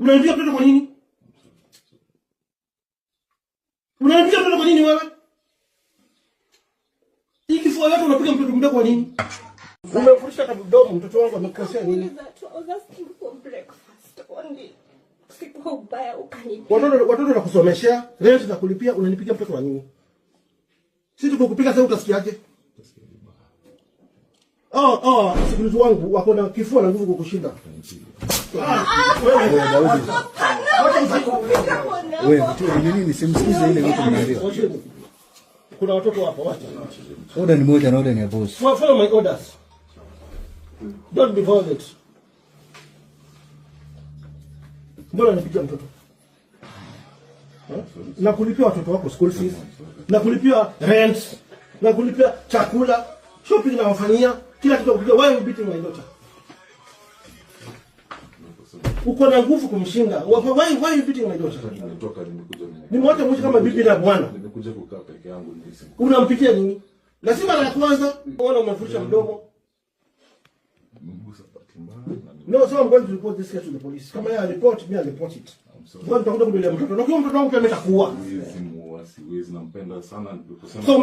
Unanipiga mtoto kwa nini? Unanipiga mtoto kwa nini wewe? Hii kifua yote unapiga mtoto mdogo kwa nini? Umemfundisha kama mdogo mtoto wangu amekosea nini? Watoto na kusomeshea, rent za kulipia, unanipiga mtoto wa nini? Sisi tukukupiga sasa utasikiaje? Sikilizo wangu wako na kifua na nguvu kukushinda. Wewe ni nini simsikize ile mtu mnaambia. Kuna watoto hapo wacha. Order ni moja na order ni ya boss. Follow my orders. Don't be violent. Mbona nipigia mtoto? Na kulipia watoto wako school fees, na kulipia rent, na kulipia chakula, shopping na wafanyia, kila kitu kupiga. Why you beating my daughter? Uko na nguvu kumshinda. Why you beating my daughter? Nimwache mmoja kama bibi na bwana. Nimekuja kukaa peke yangu nisi. Unampikia nini? Lazima la kwanza uone umefusha mdomo. No, so I'm going to report this case to the police. Kama ya report, me I'll report it. Ngoja tutakuja kudelea mtoto. Na mtoto wangu pia ametakuwa. Siwezi nampenda sana tukosema. So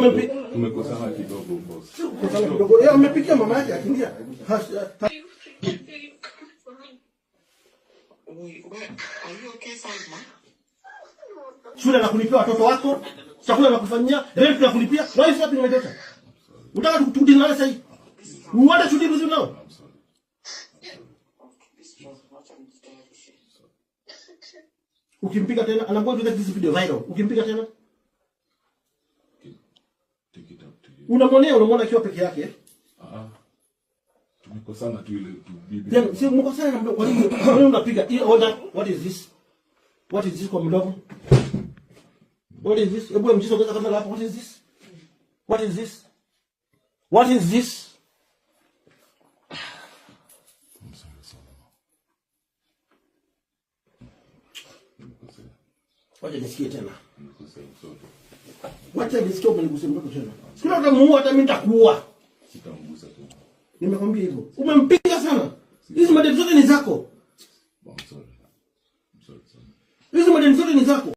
tumekosana kidogo boss. Tumekosana kidogo. Yeye amepikia mama yake akiingia. Shule na kulipia watoto wako, chakula na kufanyia, rent na kulipia. Why is happening my daughter? Unataka tukutudi na sasa hivi? You want to do this now? Ukimpiga tena, I'm going to get this video viral. Ukimpiga tena? Unamwona akiwa peke yake? Tumekosana tu ile bibi. Then sio mkosana na mdogo. Kwa nini unapiga? Hii order, what is this? What is this kwa mdogo? What is this? Hebu mjisogeza kama hapo. What is this? What is this? What is this? Wacha nisikie tena. Wacha nisikie umenigusa mtoto tena. Sio utamuua hata mimi nitakuua. Sitamgusa tena. Nimekwambia hivyo. Umempiga sana. Hizi madeni zote ni zako. I'm sorry. Hizi madeni zote ni zako.